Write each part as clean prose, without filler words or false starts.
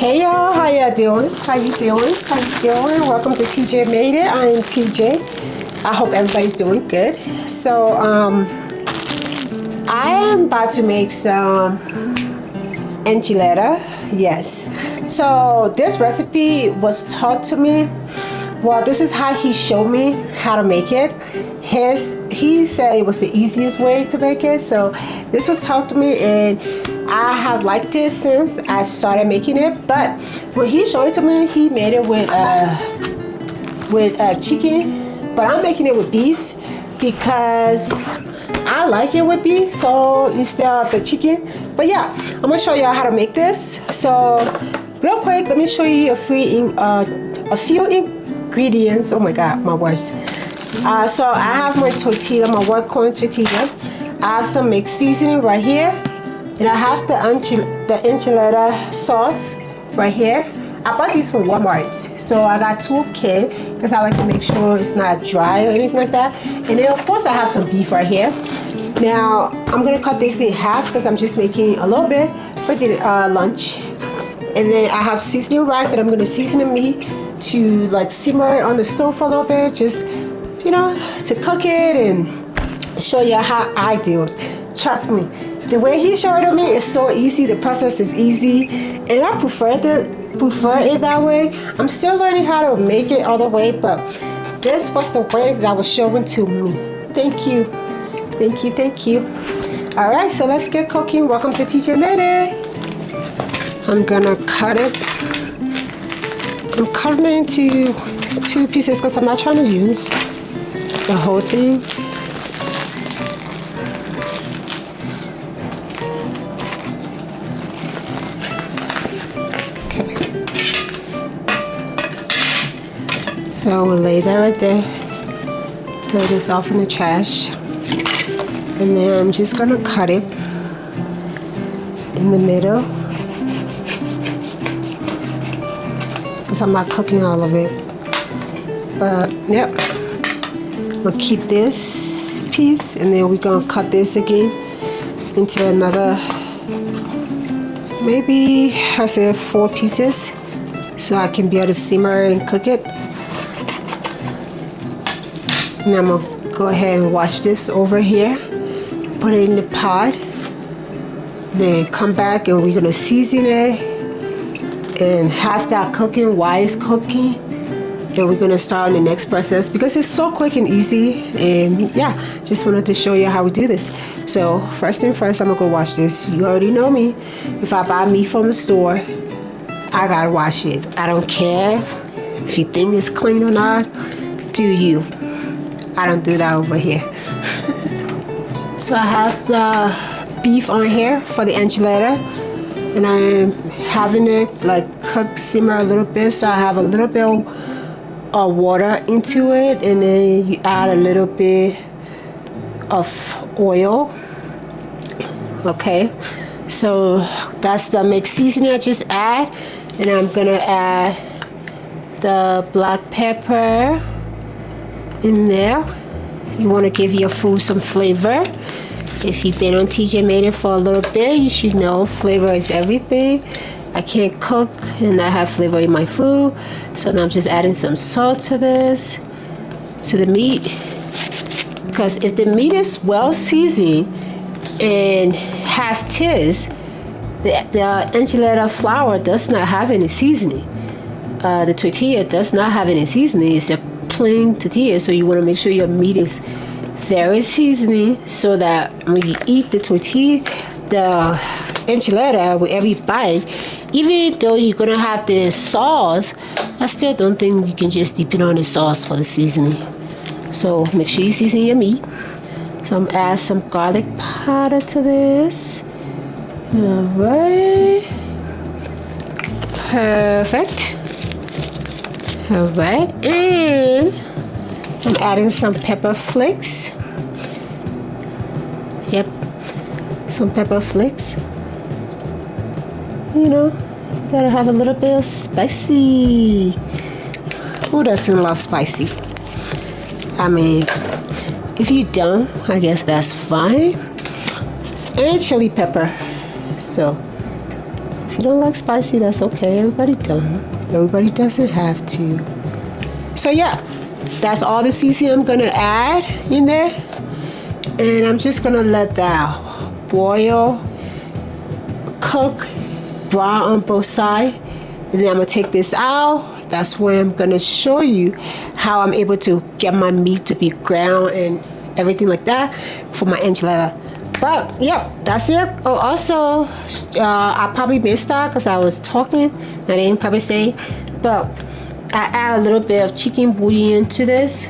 Hey y'all, how y'all doing? How you doing? Welcome to TJ Made It. I am TJ. I hope everybody's doing good. So I am about to make some enchilada. Yes. So this recipe was taught to me. Well, this is how he showed me how to make it. He said it was the easiest way to make it. So this was taught to me, and I have liked it since I started making it. But when he showed it to me, he made it with chicken, but I'm making it with beef because I like it with beef, so instead of the chicken. But yeah, I'm gonna show y'all how to make this. So real quick, let me show you a few ingredients. Oh my god, my words. So I have my tortilla, my white corn tortilla. I have some mixed seasoning right here, and I have the enchilada sauce right here. I bought these from Walmart, so I got 2 of can because I like to make sure it's not dry or anything like that. And then of course I have some beef right here. Now I'm gonna cut this in half because I'm just making a little bit for dinner, lunch. And then I have seasoning rack that I'm gonna season the meat to like simmer it on the stove for a little bit, just to cook it and show you how I do it. Trust me, the way he showed it to me is so easy. The process is easy, and I prefer it that way. I'm still learning how to make it all the way, but this was the way that was shown to me. Thank you. All right, so let's get cooking. Welcome to TJ Made It. I'm gonna cut it. I'm cutting it into 2 pieces because I'm not trying to use the whole thing. Okay. So we'll lay that right there. Throw this off in the trash. And then I'm just gonna cut it in the middle, because I'm not cooking all of it. But yep, we'll keep this piece, and then we're gonna cut this again into another, maybe I said 4 pieces, so I can be able to simmer and cook it. And I'm gonna go ahead and wash this over here, put it in the pot, then come back and we're gonna season it and have that cooking while it's cooking. Then we're gonna start on the next process because it's so quick and easy. And yeah, just wanted to show you how we do this. So first thing first, I'm gonna go wash this. You already know me. If I buy meat from a store, I gotta wash it. I don't care if you think it's clean or not. Do you? I don't do that over here. So I have the beef on here for the enchilada, and I'm having it like cook, simmer a little bit. So I have a little bit of water into it, and then you add a little bit of oil. Okay, so that's the mixed seasoning I just add, and I'm gonna add the black pepper in there. You want to give your food some flavor. If you've been on TJ Made It for a little bit, you should know flavor is everything. I can't cook and not have flavor in my food, so now I'm just adding some salt to this, to the meat. Because if the meat is well seasoned and has taste, the enchilada flour does not have any seasoning. The tortilla does not have any seasoning. It's a plain tortilla, so you want to make sure your meat is very seasoning, so that when you eat the tortilla, the enchilada, with every bite, even though you're gonna have the sauce, I still don't think you can just dip it on the sauce for the seasoning. So make sure you season your meat. So I'm gonna add some garlic powder to this. All right, perfect. All right, and I'm adding some pepper flakes. Yep, some pepper flakes. Gotta have a little bit of spicy. Who doesn't love spicy? I mean, if you don't, I guess that's fine. And chili pepper. So you don't like spicy, that's okay. Everybody don't. Everybody doesn't have to. So yeah, that's all the seasoning I'm gonna add in there. And I'm just gonna let that boil, cook, brown on both sides. And then I'm gonna take this out. That's where I'm gonna show you how I'm able to get my meat to be ground and everything like that for my enchilada. But yeah, that's it. Oh, also, I probably missed that because I was talking. I didn't probably say, but I add a little bit of chicken bouillon to this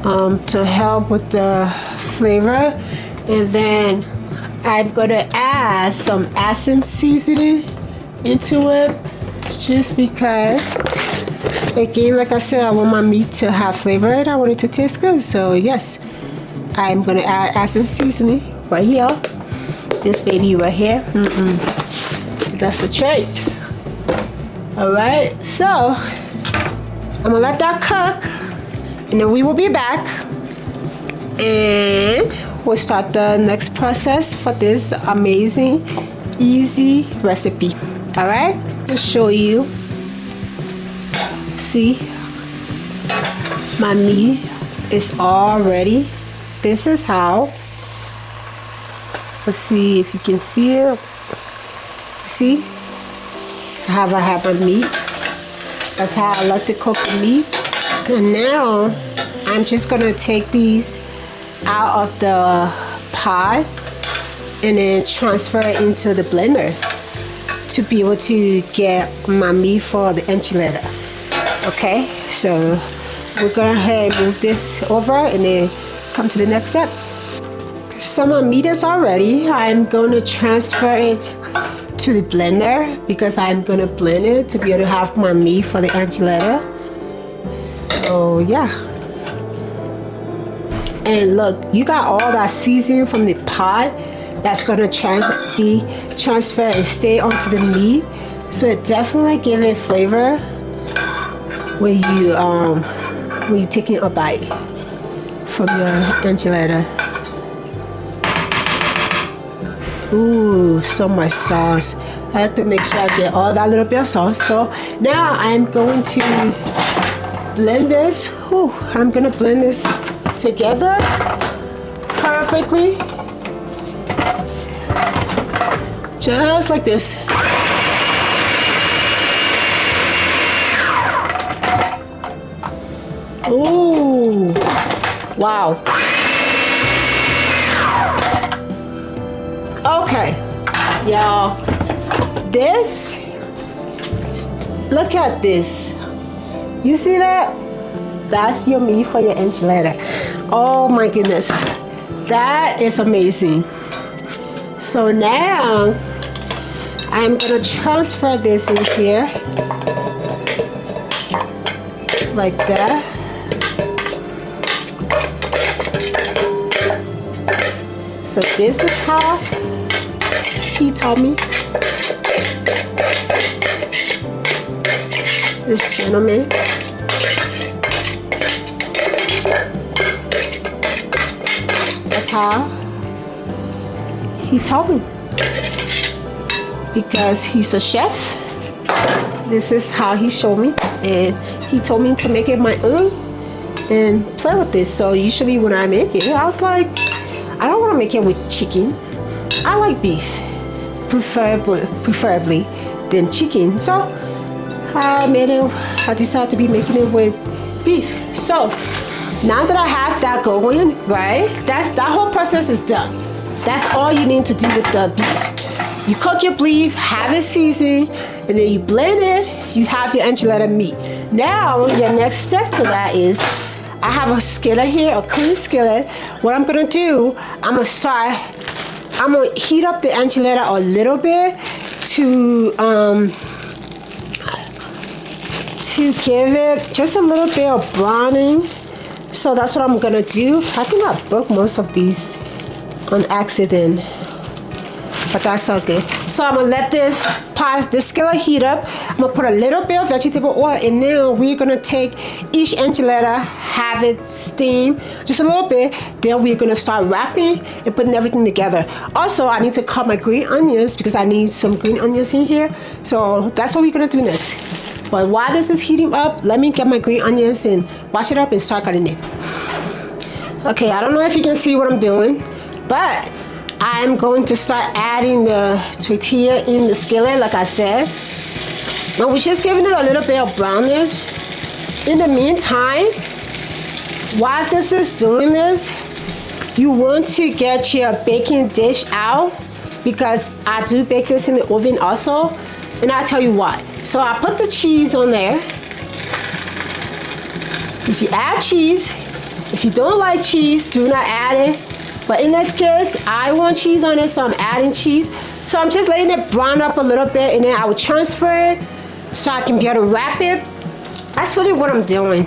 to help with the flavor. And then I'm gonna add some acid seasoning into it, just because, again, like I said, I want my meat to have flavor and I want it to taste good. So yes, I'm gonna add acid seasoning right here. This baby right here. That's the trick. All right, so I'm gonna let that cook, and then we will be back, and we'll start the next process for this amazing, easy recipe. All right, to show you. See, my meat is all ready. This is how. Let's see if you can see it. See, I have my meat. That's how I like to cook the meat. And now I'm just gonna take these out of the pot and then transfer it into the blender to be able to get my meat for the enchilada. Okay, so we're gonna go ahead and move this over and then come to the next step. So my meat is all ready. I'm going to transfer it to the blender because I'm going to blend it to be able to have my meat for the enchilada. So yeah. And look, you got all that seasoning from the pot that's going to be transferred and stay onto the meat. So it definitely gives it flavor when you're taking a bite from your enchilada. Ooh, so much sauce. I have to make sure I get all that little bit of sauce. So now I'm going to blend this. Ooh, I'm gonna blend this together perfectly. Just like this. Ooh, wow. Okay, y'all, this, look at this. You see that? That's your meat for your enchilada. Oh my goodness, that is amazing. So now I'm gonna transfer this in here like that. So this is how he told me, this gentleman. That's how he told me, because he's a chef. This is how he showed me, and he told me to make it my own and play with this. So usually when I make it, I was like, I don't want to make it with chicken. I like beef, preferably than chicken. So I decided to be making it with beef. So now that I have that going, right, that whole process is done. That's all you need to do with the beef. You cook your beef, have it seasoned, and then you blend it, you have your enchilada meat. Now, your next step to that is, I have a skillet here, a clean skillet. What I'm gonna do, I'm gonna heat up the enchilada a little bit to give it just a little bit of browning. So that's what I'm gonna do. I think I broke most of these on accident. but that's all good. So I'm gonna let this skillet heat up. I'm gonna put a little bit of vegetable oil, and then we're gonna take each enchilada, have it steam just a little bit. Then we're gonna start wrapping and putting everything together. Also, I need to cut my green onions because I need some green onions in here. So that's what we're gonna do next. But while this is heating up, let me get my green onions and wash it up and start cutting it. Okay, I don't know if you can see what I'm doing, but I'm going to start adding the tortilla in the skillet, like I said. But we're just giving it a little bit of brownish. In the meantime, while this is doing this, you want to get your baking dish out, because I do bake this in the oven also, and I'll tell you why. So I put the cheese on there. If you add cheese, if you don't like cheese, do not add it. But in this case, I want cheese on it, so I'm adding cheese. So I'm just letting it brown up a little bit, and then I will transfer it so I can be able to wrap it. That's really what I'm doing.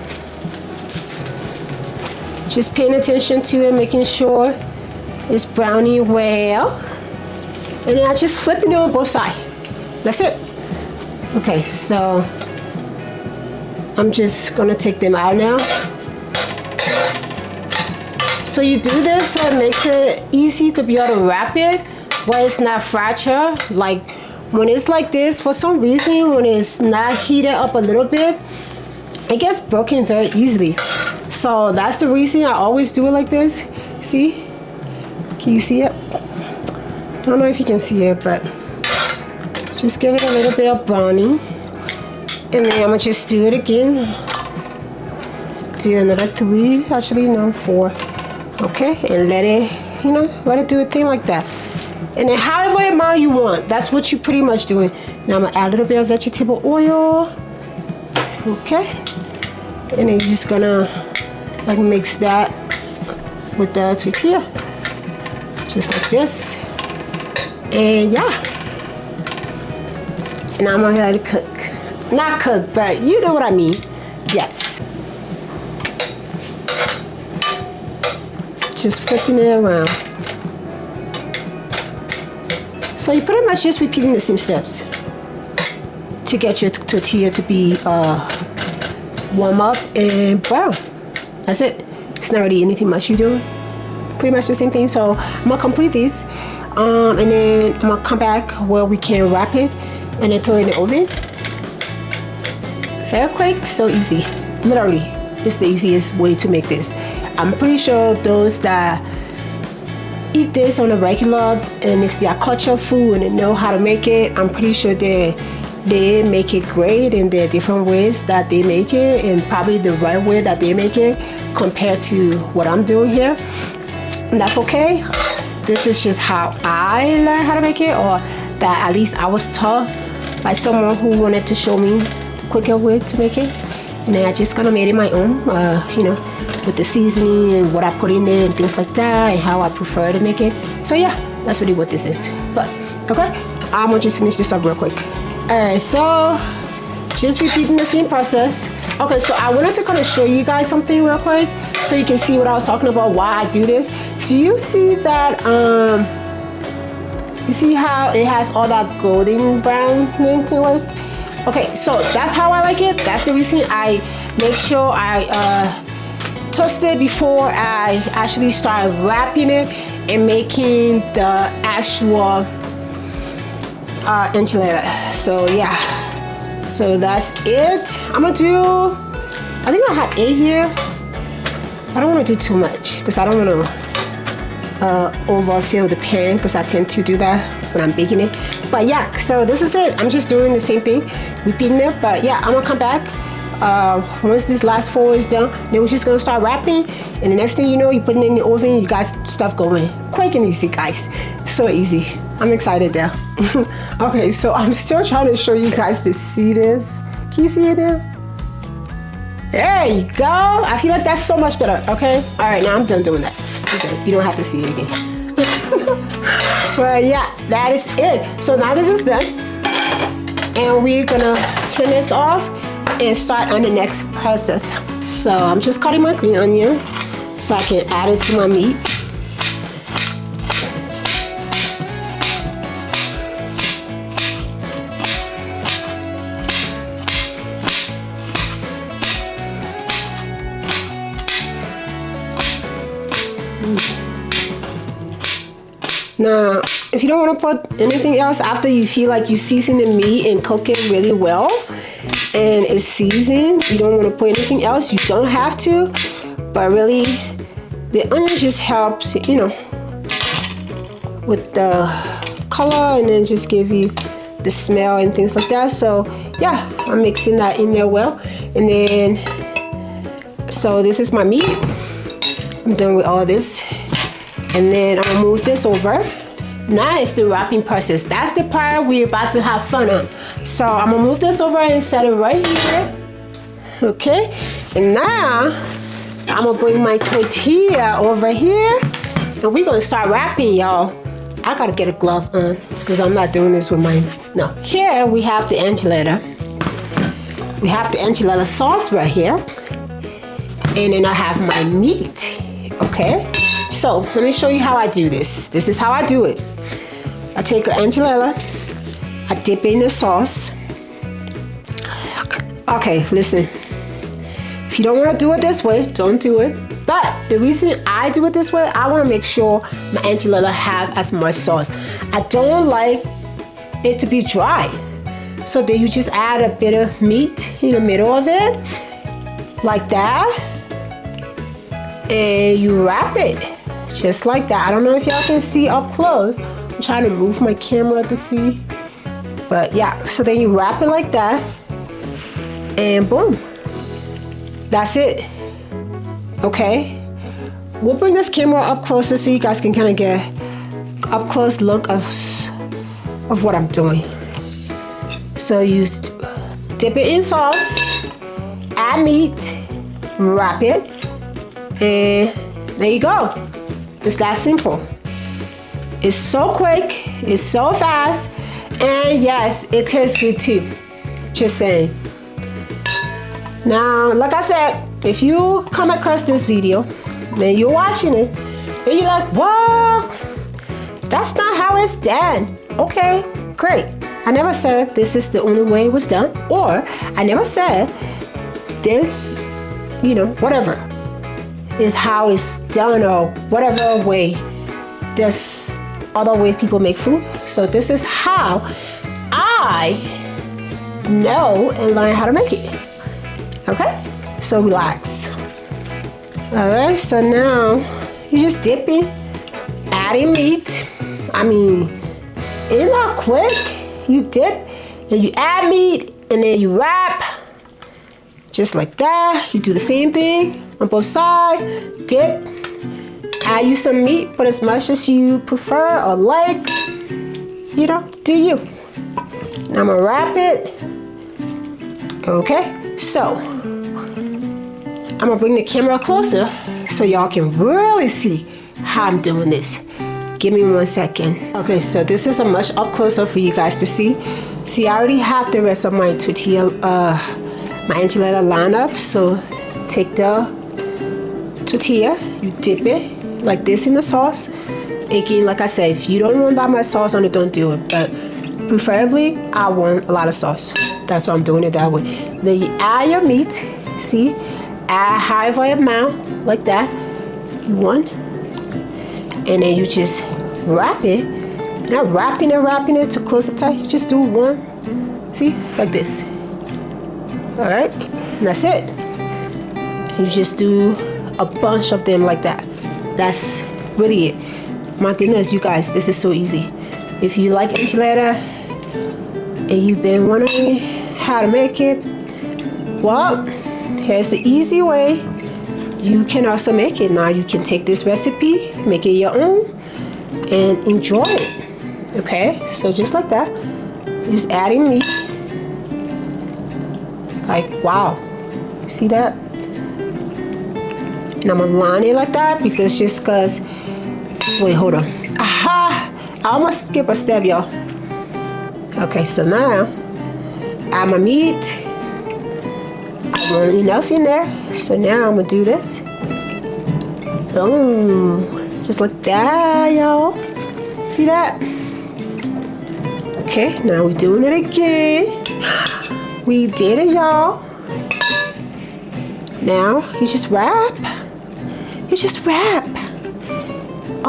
Just paying attention to it, making sure it's browning well. And then I just flip it on both sides. That's it. Okay, so I'm just gonna take them out now. So you do this so it makes it easy to be able to wrap it where it's not fractured. Like when it's like this, for some reason, when it's not heated up a little bit, it gets broken very easily. So that's the reason I always do it like this. See? Can you see it? I don't know if you can see it, but just give it a little bit of browning. And then I'm gonna just do it again. Do another 3, actually no, 4. Okay, and let it, let it do a thing like that. And then however amount you want, that's what you're pretty much doing. Now I'm gonna add a little bit of vegetable oil. Okay, and then you're just gonna like mix that with the tortilla, just like this. And yeah, and I'm gonna let it cook. Not cook, but you know what I mean. Yes. Just flipping it around. So you're pretty much just repeating the same steps to get your tortilla to be warm up and brown. That's it. It's not really anything much you're doing. Pretty much the same thing. So I'm gonna complete these, and then I'm gonna come back where we can wrap it and then throw it in the oven. Very quick, so easy. Literally, it's the easiest way to make this. I'm pretty sure those that eat this on a regular and it's their culture food and they know how to make it, I'm pretty sure they make it great, and there are different ways that they make it, and probably the right way that they make it compared to what I'm doing here. And that's okay. This is just how I learned how to make it, or that at least I was taught by someone who wanted to show me a quicker way to make it. And then I just kind of made it my own, with the seasoning and what I put in there and things like that, and how I prefer to make it. So yeah, that's really what this is. But okay, I'm gonna just finish this up real quick. Alright, so just repeating the same process. Okay, so I wanted to kind of show you guys something real quick so you can see what I was talking about, why I do this. Do you see that, you see how it has all that golden brown thing to it? Okay, so that's how I like it. That's the reason I make sure I toast it before I actually start wrapping it and making the actual enchilada. So yeah, so that's it. I'm gonna do, I think I have 8 here. I don't want to do too much because I don't want to overfill the pan, because I tend to do that when I'm baking it. But yeah, so this is it. I'm just doing the same thing, repeating it. But yeah, I'm gonna come back once this last 4 is done. Then we're just gonna start wrapping, and the next thing you know, you put it in the oven. You got stuff going quick and easy, guys. So easy. I'm excited there. Okay, so I'm still trying to show you guys to see this. Can you see it there? There you go. I feel like that's so much better. Okay, all right, now I'm done doing that. Okay, you don't have to see it again. But yeah, that is it. So now this is done, and we're gonna turn this off and start on the next process. So I'm just cutting my green onion so I can add it to my meat. Now, if you don't want to put anything else after you feel like you season the meat and cook it really well and it's seasoned, you don't want to put anything else, you don't have to. But really, the onion just helps, you know, with the color and then just give you the smell and things like that. So yeah, I'm mixing that in there well. And then, so this is my meat. I'm done with all this. And then I'm gonna move this over. Now it's the wrapping process. That's the part we're about to have fun on. So I'm gonna move this over and set it right here. Okay, and now I'm gonna bring my tortilla over here and we're gonna start wrapping, y'all. I gotta get a glove on because I'm not doing this with mine. No, here we have the enchilada. We have the enchilada sauce right here. And then I have my meat, okay? So let me show you how I do this. This is how I do it. I take an enchilada, I dip it in the sauce. Okay, listen. If you don't want to do it this way, don't do it. But the reason I do it this way, I want to make sure my enchilada have as much sauce. I don't like it to be dry. So then you just add a bit of meat in the middle of it, like that. And you wrap it, just like that. I don't know if y'all can see up close. I'm trying to move my camera to see. But yeah, so then you wrap it like that. And boom. That's it. Okay, we'll bring this camera up closer so you guys can kind of get up close look of what I'm doing. So you dip it in sauce, add meat, wrap it, and there you go. It's that simple. It's so quick, it's so fast, and yes, it tastes good too. Just saying. Now, like I said, if you come across this video, then you're watching it, and you're like, whoa, that's not how it's done. Okay, great. I never said this is the only way it was done, or I never said this, you know, whatever is how it's done, or whatever way. There's other ways people make food. So this is how I know and learn how to make it. Okay? So relax. Alright, so now you just dip in, adding meat. I mean, it's not quick. You dip and you add meat and then you wrap. Just like that. You do the same thing on both sides. Dip. Add you some meat, but as much as you prefer or like. You know, do you. Now I'm gonna wrap it. Okay, so I'm gonna bring the camera closer so y'all can really see how I'm doing this. Give me 1 second. Okay, so this is a much up closer for you guys to see. See, I already have the rest of my tortilla, my enchilada lined up. So take the tortilla, you dip it like this in the sauce. Again, like I said, if you don't want that much sauce on it, don't do it. But preferably, I want a lot of sauce. That's why I'm doing it that way. Then you add your meat. See, add however amount, like that. One. And then you just wrap it. Not wrapping it to close it tight. You just do one. See, like this. All right, and that's it. You just do a bunch of them like that. That's really it. My goodness, you guys, this is so easy. If you like enchilada and you've been wondering how to make it, well, here's the easy way. You can also make it. Now you can take this recipe, make it your own, and enjoy it. Okay, so just like that, just adding meat. Like, wow, see that? And I'm gonna line it like that because wait, hold on. Aha, I almost skipped a step, y'all. Okay, so now add my meat. I want enough in there, so now I'm gonna do this. Boom, just like that, y'all. See that? Okay, now we're doing it again. We did it, y'all. Now you just wrap. You just wrap.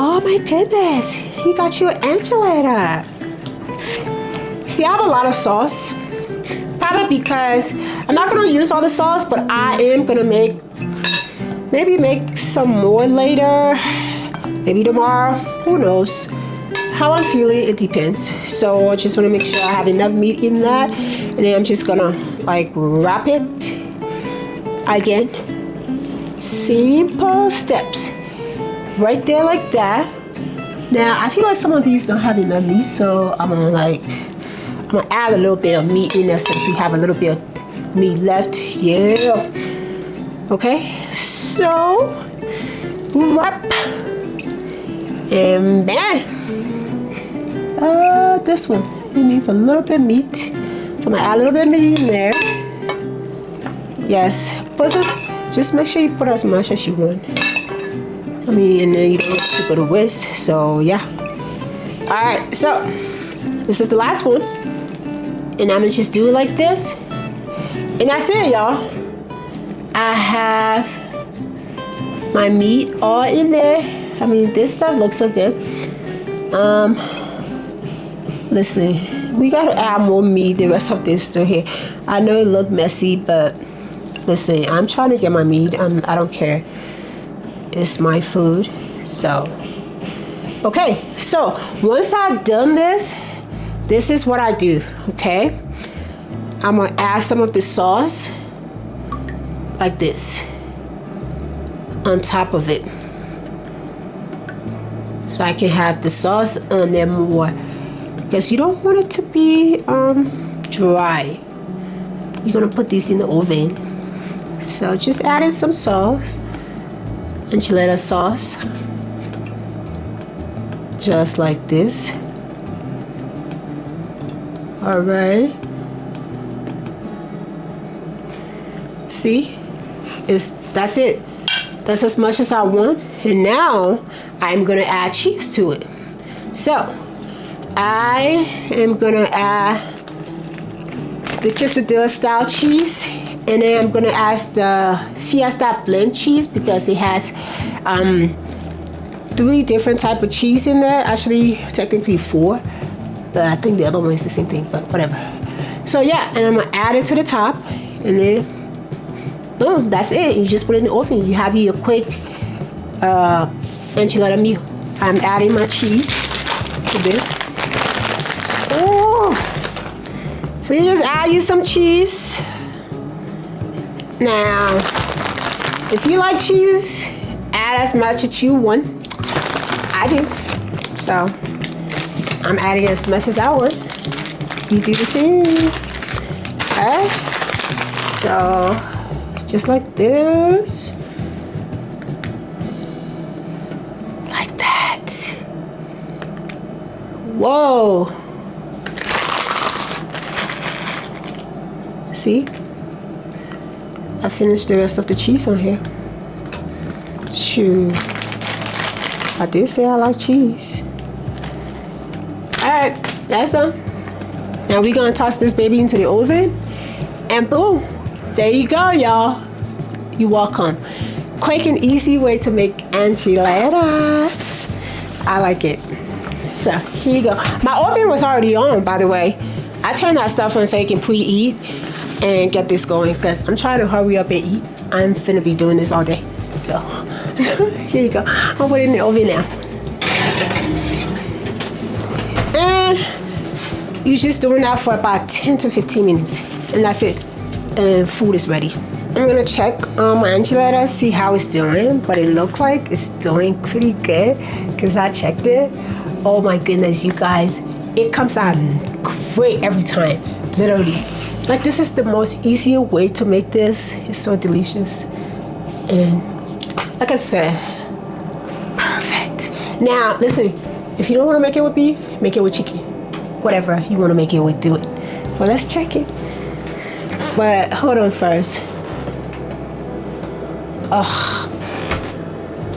Oh my goodness, he got you an enchilada. See, I have a lot of sauce. Probably because I'm not gonna use all the sauce, but I am gonna make some more later. Maybe tomorrow, who knows? How I'm feeling, it depends. So I just wanna make sure I have enough meat in that. And then I'm just gonna like wrap it again. Simple steps. Right there like that. Now I feel like some of these don't have enough meat, so I'm gonna add a little bit of meat in there since we have a little bit of meat left. Yeah. Okay, so wrap and bam. This one, it needs a little bit of meat. So I'm gonna add a little bit of meat in there. Yes, just make sure you put as much as you want. I mean, and then you don't have to go to waste. So yeah. All right, so this is the last one, and I'm gonna just do it like this, and that's it, y'all. I have my meat all in there. I mean, this stuff looks so good. Listen, we gotta add more meat. The rest of this still here. I know it looked messy, but listen, I'm trying to get my meat. I don't care. It's my food. So, okay. So once I've done this is what I do. Okay, I'm gonna add some of the sauce like this on top of it, so I can have the sauce on there more, because you don't want it to be dry. You're gonna put these in the oven, so just add in some sauce, enchilada sauce, just like this. All right, see, that's it. That's as much as I want. And now I'm gonna add cheese to it. So I am gonna add the quesadilla style cheese, and then I'm gonna add the Fiesta blend cheese, because it has 3 different type of cheese in there. Actually, technically 4, but I think the other one is the same thing, but whatever. So yeah, and I'm gonna add it to the top, and then boom, that's it. You just put it in the oven. You have your quick enchilada meal. I'm adding my cheese to this. Oh, so you just add you some cheese. Now, if you like cheese, add as much as you want. I do. So I'm adding as much as I want. You do the same. Okay. So just like this. Like that. Whoa. See? I finished the rest of the cheese on here. Shoot. I did say I like cheese. Alright, that's done. Now we're gonna toss this baby into the oven, and boom. There you go, y'all. You're welcome. Quick and easy way to make enchiladas. I like it. So here you go. My oven was already on, by the way. I turned that stuff on so you can preheat and get this going, because I'm trying to hurry up and eat. I'm finna be doing this all day. So here you go. I'll put it in the oven now. And you're just doing that for about 10 to 15 minutes. And that's it. And food is ready. I'm gonna check my enchilada, see how it's doing, but it looks like it's doing pretty good, because I checked it. Oh my goodness, you guys, it comes out great every time, literally. Like, this is the most easier way to make this. It's so delicious, and like I said, perfect. Now listen, if you don't want to make it with beef, make it with chicken. Whatever you want to make it with, do it. But let's check it. But hold on first. Ugh.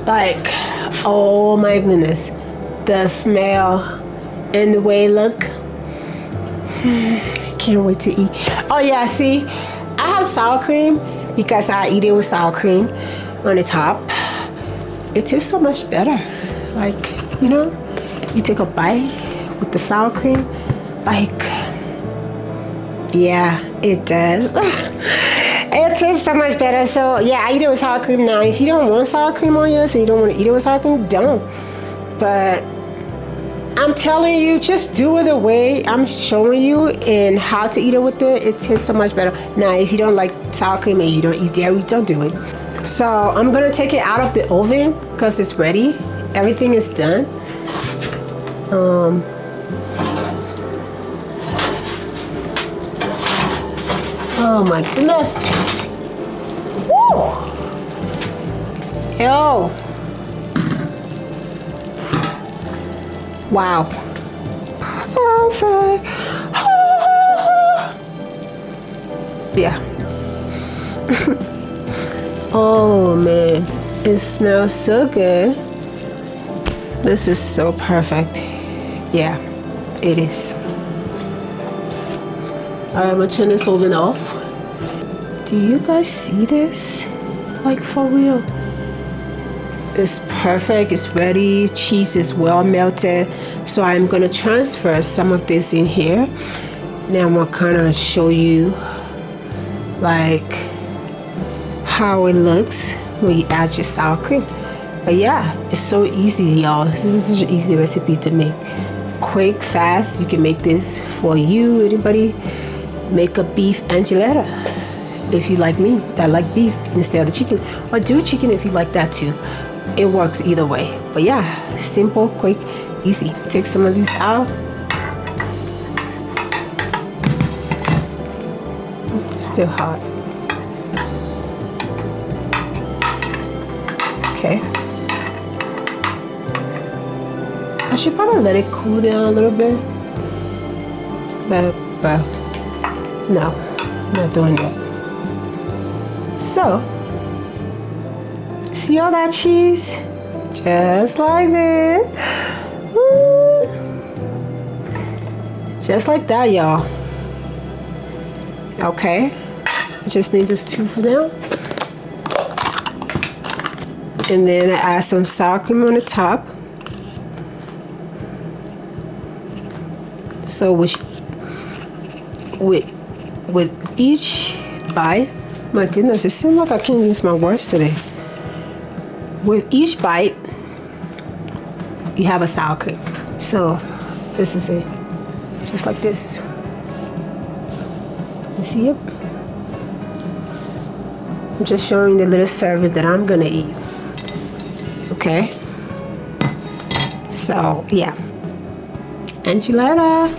Like, oh my goodness. The smell and the way it look. Can't wait to eat. Oh yeah, see, I have sour cream because I eat it with sour cream on the top. It tastes so much better. Like, you know, you take a bite with the sour cream, like, yeah, it does. It tastes so much better. So yeah, I eat it with sour cream now. If you don't want sour cream on yours, so you don't want to eat it with sour cream, don't. But I'm telling you, just do it the way I'm showing you and how to eat it with it. It tastes so much better. Now, if you don't like sour cream and you don't eat dairy, don't do it. So I'm gonna take it out of the oven because it's ready. Everything is done. Oh my goodness. Woo! Yo. Wow. Perfect. Yeah. Oh man, it smells so good. This is so perfect. Yeah, it is. Alright, I'm gonna turn this oven off. Do you guys see this? Like, for real? It's perfect, it's ready, cheese is well melted. So I'm gonna transfer some of this in here. Now I'm gonna kind of show you like how it looks when you add your sour cream. But yeah, it's so easy, y'all. This is an easy recipe to make. Quick, fast. You can make this for you, anybody. Make a beef enchilada if you like me, that like beef instead of the chicken, or do chicken if you like that too. It works either way. But yeah, simple, quick, easy. Take some of these out. Still hot. Okay. I should probably let it cool down a little bit. But no, I'm not doing that. So, see all that cheese? Just like this. Woo. Just like that, y'all. Okay. I just need this two for now. And then I add some sour cream on the top. So with each bite, my goodness, it seems like I can't use my words today. With each bite, you have a sour cream. So this is it, just like this. You see it? I'm just showing the little serving that I'm gonna eat. Okay. So yeah, enchilada.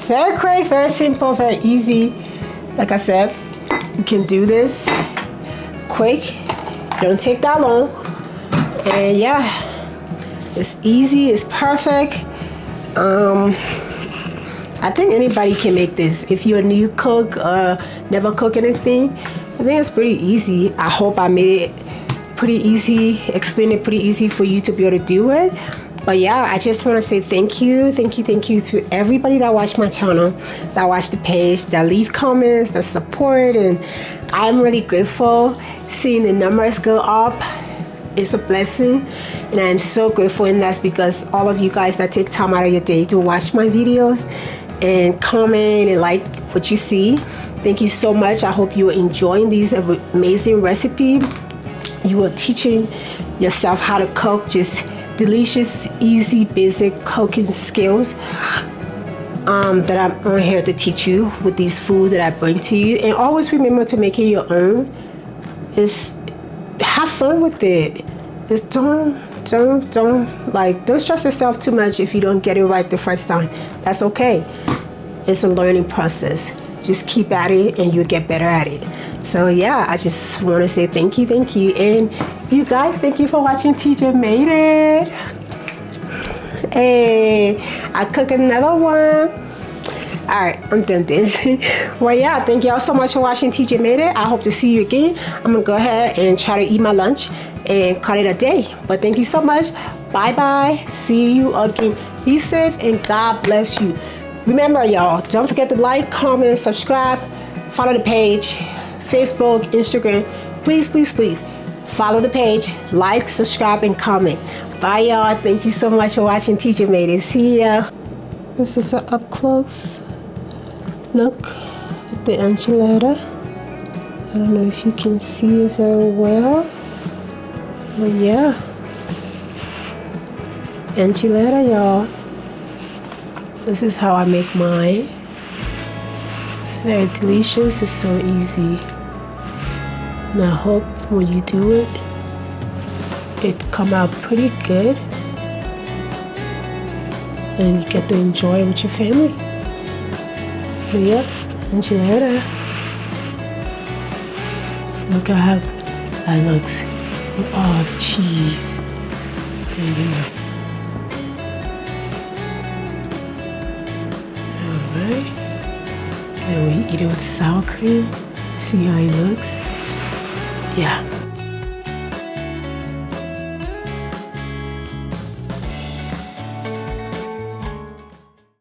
Very quick, very simple, very easy. Like I said, you can do this quick. Don't take that long. And yeah, it's easy, it's perfect. I think anybody can make this. If you're a new cook, never cook anything, I think it's pretty easy. I hope I made it pretty easy, explain it pretty easy for you to be able to do it. But yeah, I just want to say thank you to everybody that watched my channel, that watched the page, that leave comments, that support, and I'm really grateful. Seeing the numbers go up is a blessing, and I'm so grateful, and that's because all of you guys that take time out of your day to watch my videos and comment and like what you see. Thank you so much. I hope you are enjoying these amazing recipes. You are teaching yourself how to cook, just delicious, easy, basic cooking skills that I'm on here to teach you with these food that I bring to you. And always remember to make it your own. Have fun with it. Don't stress yourself too much if you don't get it right the first time. That's okay. It's a learning process. Just keep at it and you'll get better at it. So yeah, I just want to say thank you. And you guys, thank you for watching. TJ made it. Hey, I cooked another one. All right, I'm done this. Well, yeah, thank y'all so much for watching. TJ made it. I hope to see you again. I'm gonna go ahead and try to eat my lunch and call it a day. But thank you so much. Bye bye. See you again. Be safe and God bless you. Remember, y'all, don't forget to like, comment, subscribe, follow the page, Facebook, Instagram. Please follow the page, like, subscribe, and comment. Bye, y'all. Thank you so much for watching Teacher Made It. See ya. This is an up close look at the enchilada. I don't know if you can see it very well, but yeah, enchilada, y'all. This is how I make mine. Very delicious. It's so easy. And I hope when you do it, it come out pretty good and you get to enjoy it with your family. But yeah, enchilada. Look at how that looks with all the cheese. And alright. Then we eat it with sour cream. See how it looks? Yeah.